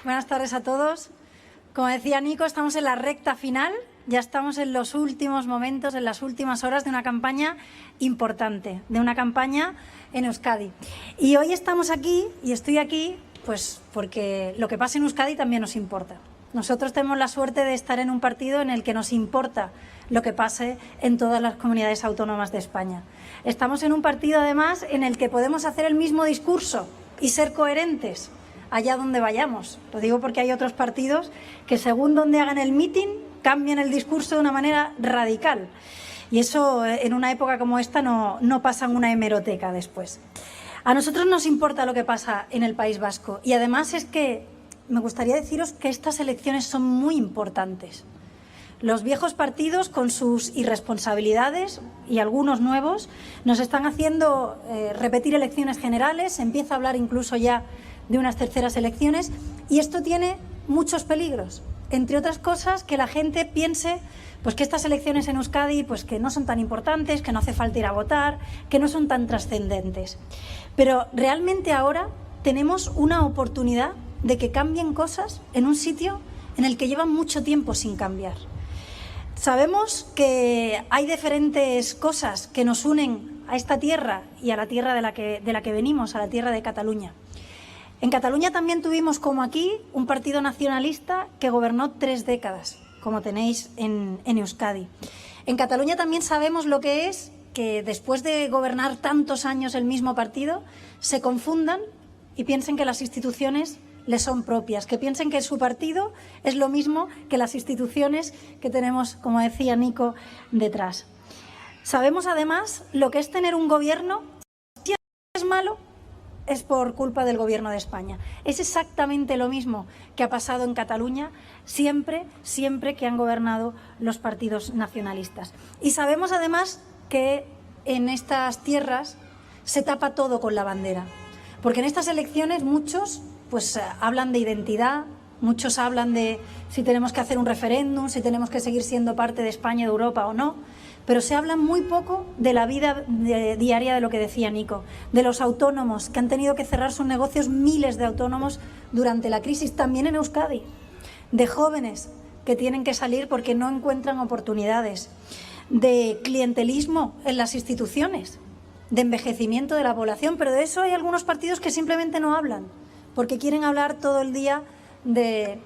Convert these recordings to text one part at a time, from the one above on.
Buenas tardes a todos. Como decía Nico, estamos en la recta final, ya estamos en los últimos momentos, en las últimas horas de una campaña importante, de una campaña en Euskadi. Y hoy estamos aquí, y estoy aquí, pues porque lo que pasa en Euskadi también nos importa. Nosotros tenemos la suerte de estar en un partido en el que nos importa lo que pase en todas las comunidades autónomas de España. Estamos en un partido, además, en el que podemos hacer el mismo discurso y ser coherentes allá donde vayamos. Lo digo porque hay otros partidos que, según donde hagan el mitin, cambian el discurso de una manera radical. Y eso, en una época como esta, no pasa en una hemeroteca después. A nosotros nos importa lo que pasa en el País Vasco. Y además es que me gustaría deciros que estas elecciones son muy importantes. Los viejos partidos, con sus irresponsabilidades y algunos nuevos, nos están haciendo repetir elecciones generales. Se empieza a hablar incluso ya de unas terceras elecciones, y esto tiene muchos peligros. Entre otras cosas, que la gente piense pues que estas elecciones en Euskadi pues que no son tan importantes, que no hace falta ir a votar, que no son tan trascendentes. Pero realmente ahora tenemos una oportunidad de que cambien cosas en un sitio en el que llevan mucho tiempo sin cambiar. Sabemos que hay diferentes cosas que nos unen a esta tierra y a la tierra de la que venimos, a la tierra de Cataluña. En Cataluña también tuvimos, como aquí, un partido nacionalista que gobernó 3 décadas, como tenéis en Euskadi. En Cataluña también sabemos lo que es que después de gobernar tantos años el mismo partido, se confundan y piensen que las instituciones les son propias, que piensen que su partido es lo mismo que las instituciones que tenemos, como decía Nico, detrás. Sabemos además lo que es tener un gobierno, si es malo, es por culpa del Gobierno de España. Es exactamente lo mismo que ha pasado en Cataluña siempre que han gobernado los partidos nacionalistas. Y sabemos además que en estas tierras se tapa todo con la bandera, porque en estas elecciones muchos pues hablan de identidad, muchos hablan de si tenemos que hacer un referéndum, si tenemos que seguir siendo parte de España, de Europa o no, pero se habla muy poco de la vida diaria, de lo que decía Nico, de los autónomos que han tenido que cerrar sus negocios, miles de autónomos durante la crisis, también en Euskadi, de jóvenes que tienen que salir porque no encuentran oportunidades, de clientelismo en las instituciones, de envejecimiento de la población, pero de eso hay algunos partidos que simplemente no hablan, porque quieren hablar todo el día de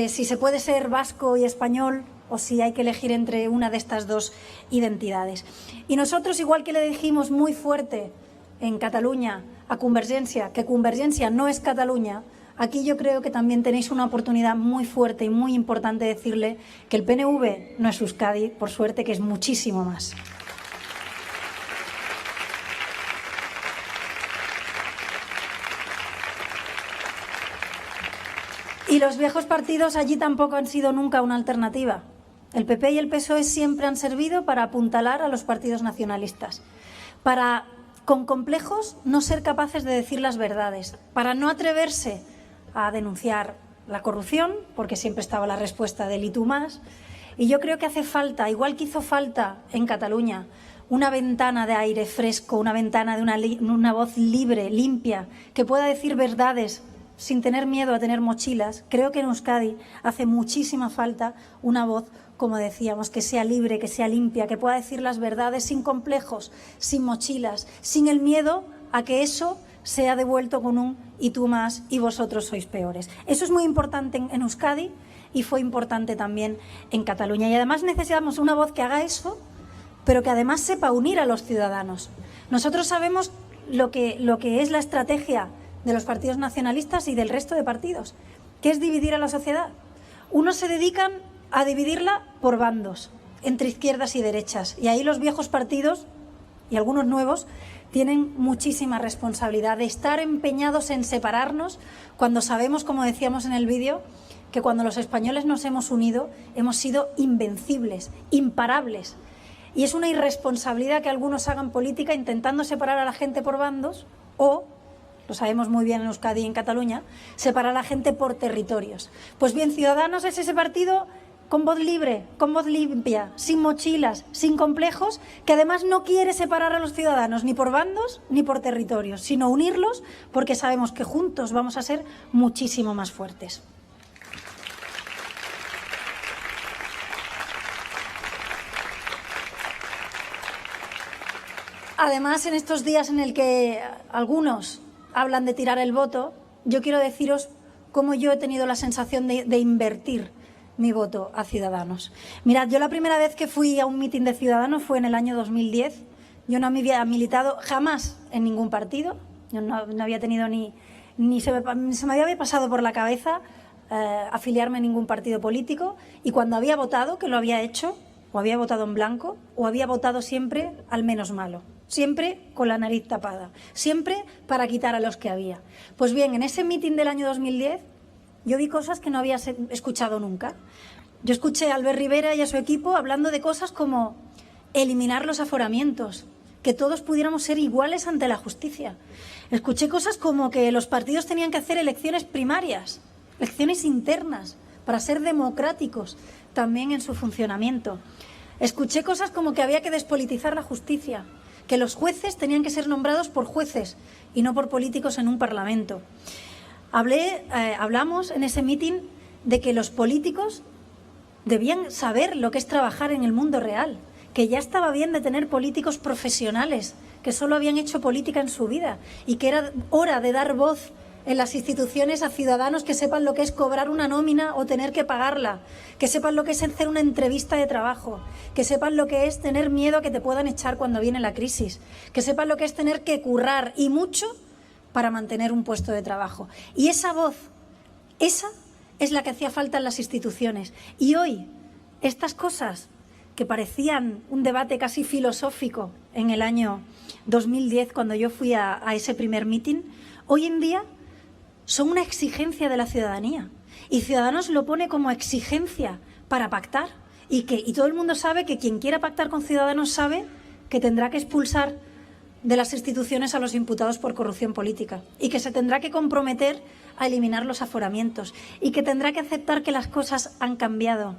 si se puede ser vasco y español o si hay que elegir entre una de estas dos identidades. Y nosotros, igual que le dijimos muy fuerte en Cataluña a Convergencia, que Convergencia no es Cataluña, aquí yo creo que también tenéis una oportunidad muy fuerte y muy importante de decirle que el PNV no es Euskadi, por suerte, que es muchísimo más. Y los viejos partidos allí tampoco han sido nunca una alternativa. El PP y el PSOE siempre han servido para apuntalar a los partidos nacionalistas, para, con complejos, no ser capaces de decir las verdades, para no atreverse a denunciar la corrupción, porque siempre estaba la respuesta del "y tú más". Y yo creo que hace falta, igual que hizo falta en Cataluña, una ventana de aire fresco, una ventana de una voz libre, limpia, que pueda decir verdades sin tener miedo a tener mochilas. Creo que en Euskadi hace muchísima falta una voz, como decíamos, que sea libre, que sea limpia, que pueda decir las verdades sin complejos, sin mochilas, sin el miedo a que eso sea devuelto con un "y tú más" y "vosotros sois peores". Eso es muy importante en Euskadi y fue importante también en Cataluña. Y además necesitamos una voz que haga eso, pero que además sepa unir a los ciudadanos. Nosotros sabemos lo que es la estrategia de los partidos nacionalistas y del resto de partidos, que es dividir a la sociedad. Unos se dedican a dividirla por bandos, entre izquierdas y derechas, y ahí los viejos partidos y algunos nuevos tienen muchísima responsabilidad de estar empeñados en separarnos, cuando sabemos, como decíamos en el vídeo, que cuando los españoles nos hemos unido hemos sido invencibles, imparables. Y es una irresponsabilidad que algunos hagan política intentando separar a la gente por bandos o, lo sabemos muy bien en Euskadi y en Cataluña, separar a la gente por territorios. Pues bien, Ciudadanos es ese partido con voz libre, con voz limpia, sin mochilas, sin complejos, que además no quiere separar a los ciudadanos ni por bandos ni por territorios, sino unirlos porque sabemos que juntos vamos a ser muchísimo más fuertes. Además, en estos días en el que algunos hablan de tirar el voto, yo quiero deciros cómo yo he tenido la sensación de invertir mi voto a Ciudadanos. Mirad, yo la primera vez que fui a un mitin de Ciudadanos fue en el año 2010. Yo no había militado jamás en ningún partido. Yo no había tenido ni se me había pasado por la cabeza afiliarme a ningún partido político. Y cuando había votado, que lo había hecho, o había votado en blanco, o había votado siempre al menos malo. Siempre con la nariz tapada, siempre para quitar a los que había. Pues bien, en ese mitin del año 2010 yo vi cosas que no había escuchado nunca. Yo escuché a Albert Rivera y a su equipo hablando de cosas como eliminar los aforamientos, que todos pudiéramos ser iguales ante la justicia. Escuché cosas como que los partidos tenían que hacer elecciones primarias, elecciones internas, para ser democráticos también en su funcionamiento. Escuché cosas como que había que despolitizar la justicia, que los jueces tenían que ser nombrados por jueces y no por políticos en un parlamento. Hablamos en ese mitin de que los políticos debían saber lo que es trabajar en el mundo real, que ya estaba bien de tener políticos profesionales que solo habían hecho política en su vida y que era hora de dar voz en las instituciones a ciudadanos que sepan lo que es cobrar una nómina o tener que pagarla, que sepan lo que es hacer una entrevista de trabajo, que sepan lo que es tener miedo a que te puedan echar cuando viene la crisis, que sepan lo que es tener que currar y mucho para mantener un puesto de trabajo. Y esa voz, esa es la que hacía falta en las instituciones. Y hoy, estas cosas que parecían un debate casi filosófico en el año 2010, cuando yo fui a ese primer mitin, hoy en día son una exigencia de la ciudadanía. Y Ciudadanos lo pone como exigencia para pactar. Y todo el mundo sabe que quien quiera pactar con Ciudadanos sabe que tendrá que expulsar de las instituciones a los imputados por corrupción política y que se tendrá que comprometer a eliminar los aforamientos y que tendrá que aceptar que las cosas han cambiado,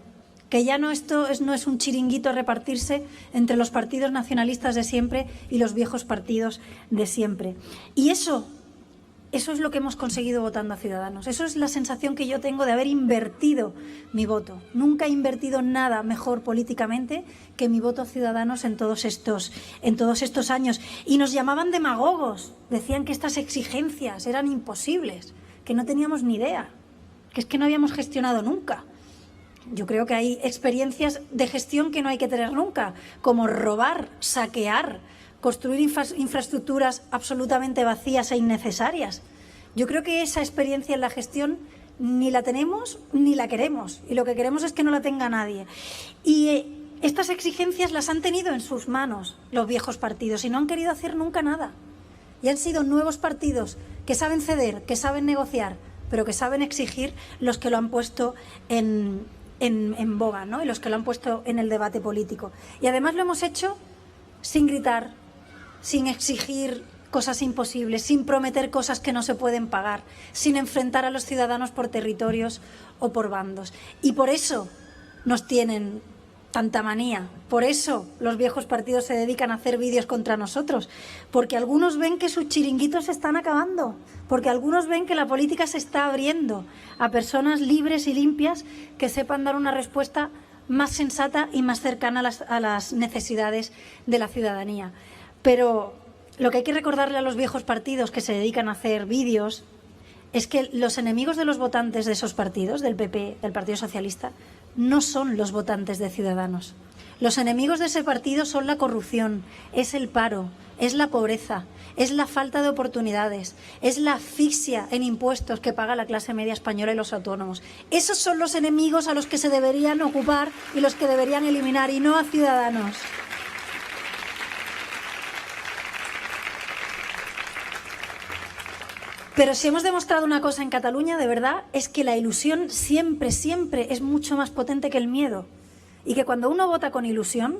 que ya no es un chiringuito repartirse entre los partidos nacionalistas de siempre y los viejos partidos de siempre. Y eso es lo que hemos conseguido votando a Ciudadanos. Eso es la sensación que yo tengo de haber invertido mi voto. Nunca he invertido nada mejor políticamente que mi voto a Ciudadanos en todos estos años. Y nos llamaban demagogos. Decían que estas exigencias eran imposibles, que no teníamos ni idea, que es que no habíamos gestionado nunca. Yo creo que hay experiencias de gestión que no hay que tener nunca, como robar, saquear, construir infraestructuras absolutamente vacías e innecesarias. Yo creo que esa experiencia en la gestión ni la tenemos ni la queremos. Y lo que queremos es que no la tenga nadie. Y estas exigencias las han tenido en sus manos los viejos partidos y no han querido hacer nunca nada. Y han sido nuevos partidos que saben ceder, que saben negociar, pero que saben exigir los que lo han puesto en boga, ¿no? Y los que lo han puesto en el debate político. Y además lo hemos hecho sin gritar, sin exigir cosas imposibles, sin prometer cosas que no se pueden pagar, sin enfrentar a los ciudadanos por territorios o por bandos. Y por eso nos tienen tanta manía, por eso los viejos partidos se dedican a hacer vídeos contra nosotros, porque algunos ven que sus chiringuitos se están acabando, porque algunos ven que la política se está abriendo a personas libres y limpias que sepan dar una respuesta más sensata y más cercana a las necesidades de la ciudadanía. Pero lo que hay que recordarle a los viejos partidos que se dedican a hacer vídeos es que los enemigos de los votantes de esos partidos, del PP, del Partido Socialista, no son los votantes de Ciudadanos. Los enemigos de ese partido son la corrupción, es el paro, es la pobreza, es la falta de oportunidades, es la asfixia en impuestos que paga la clase media española y los autónomos. Esos son los enemigos a los que se deberían ocupar y los que deberían eliminar, y no a Ciudadanos. Pero si hemos demostrado una cosa en Cataluña, de verdad, es que la ilusión siempre, siempre es mucho más potente que el miedo. Y que cuando uno vota con ilusión,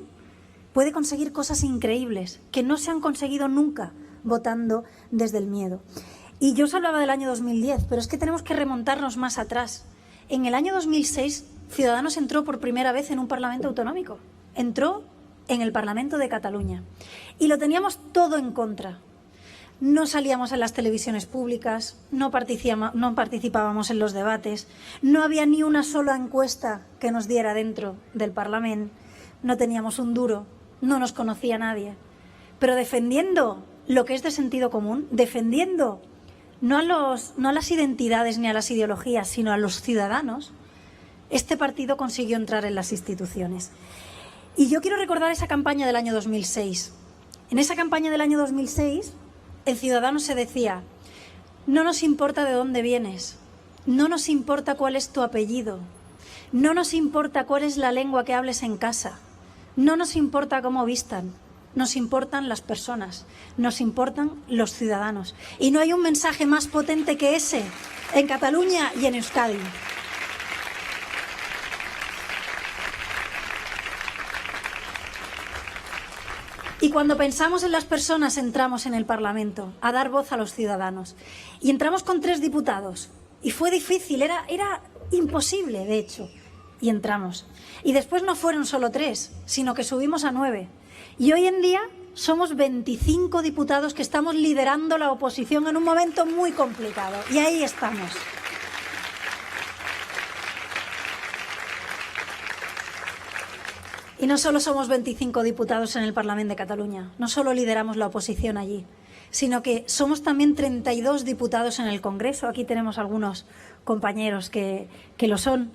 puede conseguir cosas increíbles que no se han conseguido nunca votando desde el miedo. Y yo os hablaba del año 2010, pero es que tenemos que remontarnos más atrás. En el año 2006 Ciudadanos entró por primera vez en un Parlamento autonómico. Entró en el Parlamento de Cataluña. Y lo teníamos todo en contra. No salíamos en las televisiones públicas, no participábamos en los debates, no había ni una sola encuesta que nos diera dentro del Parlamento, no teníamos un duro, no nos conocía nadie. Pero defendiendo lo que es de sentido común, defendiendo no a las identidades ni a las ideologías, sino a los ciudadanos, este partido consiguió entrar en las instituciones. Y yo quiero recordar esa campaña del año 2006. En esa campaña del año 2006, el ciudadano se decía: no nos importa de dónde vienes, no nos importa cuál es tu apellido, no nos importa cuál es la lengua que hables en casa, no nos importa cómo vistan, nos importan las personas, nos importan los ciudadanos. Y no hay un mensaje más potente que ese en Cataluña y en Euskadi. Y cuando pensamos en las personas, entramos en el Parlamento a dar voz a los ciudadanos. Y entramos con 3 diputados. Y fue difícil, era imposible, de hecho. Y entramos. Y después no fueron solo 3, sino que subimos a 9. Y hoy en día somos 25 diputados que estamos liderando la oposición en un momento muy complicado. Y ahí estamos. Y no solo somos 25 diputados en el Parlamento de Cataluña, no solo lideramos la oposición allí, sino que somos también 32 diputados en el Congreso. Aquí tenemos algunos compañeros que lo son,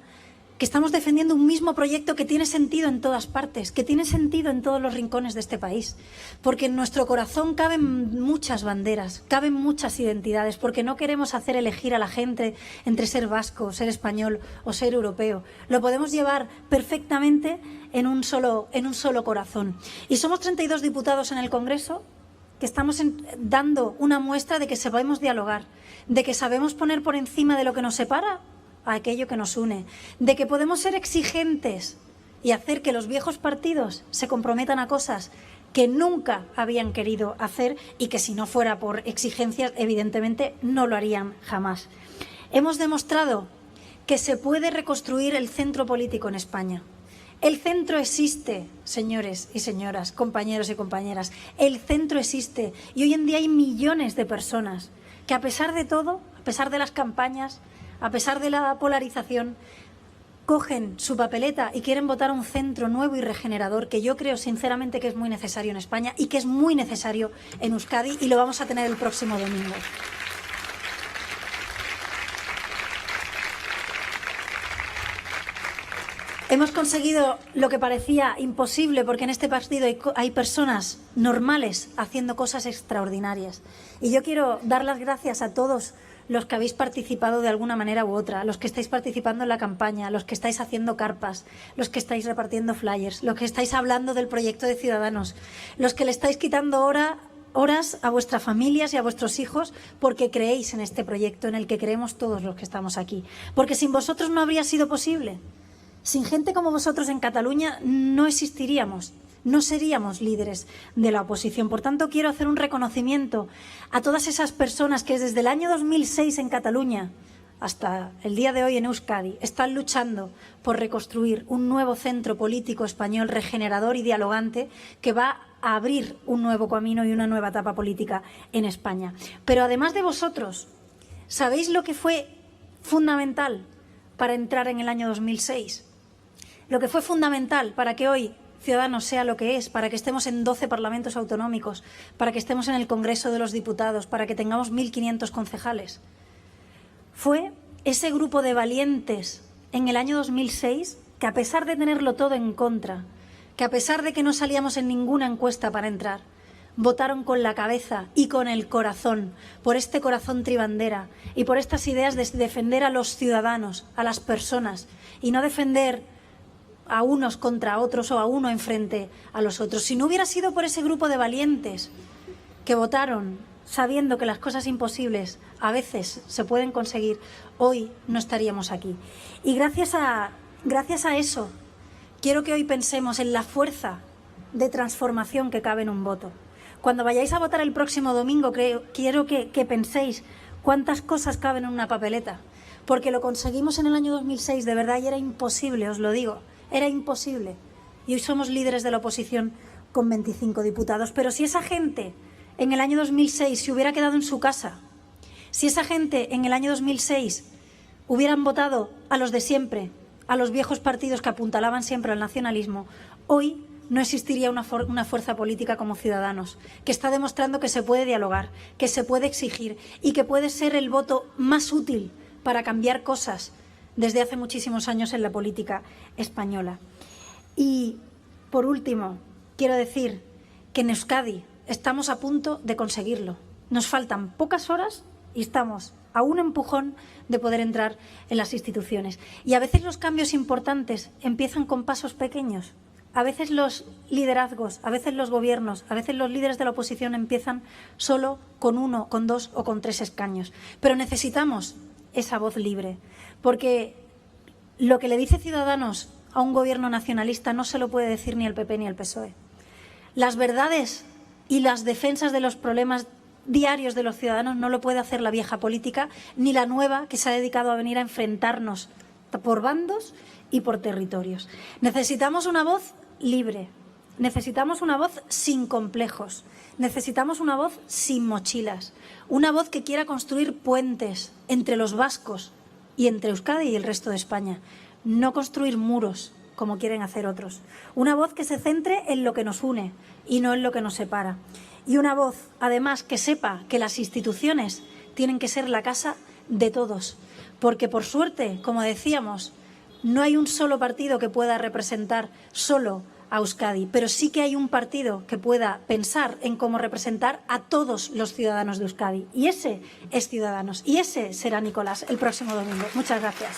que estamos defendiendo un mismo proyecto que tiene sentido en todas partes, que tiene sentido en todos los rincones de este país. Porque en nuestro corazón caben muchas banderas, caben muchas identidades, porque no queremos hacer elegir a la gente entre ser vasco, ser español o ser europeo. Lo podemos llevar perfectamente en un solo corazón. Y somos 32 diputados en el Congreso que estamos dando una muestra de que sabemos dialogar, de que sabemos poner por encima de lo que nos separa a aquello que nos une, de que podemos ser exigentes y hacer que los viejos partidos se comprometan a cosas que nunca habían querido hacer y que si no fuera por exigencias, evidentemente no lo harían jamás. Hemos demostrado que se puede reconstruir el centro político en España. El centro existe, señores y señoras, compañeros y compañeras. El centro existe y hoy en día hay millones de personas que, a pesar de todo, a pesar de las campañas, a pesar de la polarización, cogen su papeleta y quieren votar un centro nuevo y regenerador, que yo creo sinceramente que es muy necesario en España y que es muy necesario en Euskadi, y lo vamos a tener el próximo domingo. Hemos conseguido lo que parecía imposible, porque en este partido hay personas normales haciendo cosas extraordinarias. Y yo quiero dar las gracias a todos los que habéis participado de alguna manera u otra, los que estáis participando en la campaña, los que estáis haciendo carpas, los que estáis repartiendo flyers, los que estáis hablando del proyecto de Ciudadanos, los que le estáis quitando horas a vuestras familias y a vuestros hijos porque creéis en este proyecto en el que creemos todos los que estamos aquí. Porque sin vosotros no habría sido posible. Sin gente como vosotros en Cataluña no existiríamos, no seríamos líderes de la oposición. Por tanto, quiero hacer un reconocimiento a todas esas personas que desde el año 2006 en Cataluña hasta el día de hoy en Euskadi están luchando por reconstruir un nuevo centro político español regenerador y dialogante que va a abrir un nuevo camino y una nueva etapa política en España. Pero además de vosotros, ¿sabéis lo que fue fundamental para entrar en el año 2006? Lo que fue fundamental para que hoy Ciudadanos sea lo que es, para que estemos en 12 parlamentos autonómicos, para que estemos en el Congreso de los Diputados, para que tengamos 1.500 concejales. Fue ese grupo de valientes en el año 2006 que, a pesar de tenerlo todo en contra, que a pesar de que no salíamos en ninguna encuesta para entrar, votaron con la cabeza y con el corazón, por este corazón tribandera y por estas ideas de defender a los ciudadanos, a las personas, y no defender a unos contra otros o a uno enfrente a los otros. Si no hubiera sido por ese grupo de valientes que votaron sabiendo que las cosas imposibles a veces se pueden conseguir, hoy no estaríamos aquí. Y gracias a eso, quiero que hoy pensemos en la fuerza de transformación que cabe en un voto. Cuando vayáis a votar el próximo domingo, quiero que penséis cuántas cosas caben en una papeleta. porque lo conseguimos en el año 2006, de verdad, y era imposible, os lo digo, era imposible. Y hoy somos líderes de la oposición con 25 diputados. Pero si esa gente en el año 2006 se hubiera quedado en su casa, si esa gente en el año 2006 hubieran votado a los de siempre, a los viejos partidos que apuntalaban siempre al nacionalismo, hoy no existiría una fuerza política como Ciudadanos, que está demostrando que se puede dialogar, que se puede exigir y que puede ser el voto más útil para cambiar cosas desde hace muchísimos años en la política española. Y, por último, quiero decir que en Euskadi estamos a punto de conseguirlo. Nos faltan pocas horas y estamos a un empujón de poder entrar en las instituciones. Y a veces los cambios importantes empiezan con pasos pequeños. A veces los liderazgos, a veces los gobiernos, a veces los líderes de la oposición empiezan solo con 1, con 2 o con 3 escaños. Pero necesitamos esa voz libre, porque lo que le dice Ciudadanos a un gobierno nacionalista no se lo puede decir ni el PP ni el PSOE. Las verdades y las defensas de los problemas diarios de los ciudadanos no lo puede hacer la vieja política ni la nueva que se ha dedicado a venir a enfrentarnos por bandos y por territorios. Necesitamos una voz libre, necesitamos una voz sin complejos, necesitamos una voz sin mochilas, una voz que quiera construir puentes entre los vascos y entre Euskadi y el resto de España, no construir muros como quieren hacer otros. Una voz que se centre en lo que nos une y no en lo que nos separa. Y una voz, además, que sepa que las instituciones tienen que ser la casa de todos. Porque, por suerte, como decíamos, no hay un solo partido que pueda representar solo a Euskadi, pero sí que hay un partido que pueda pensar en cómo representar a todos los ciudadanos de Euskadi. Y ese es Ciudadanos. Y ese será Nicolás el próximo domingo. Muchas gracias.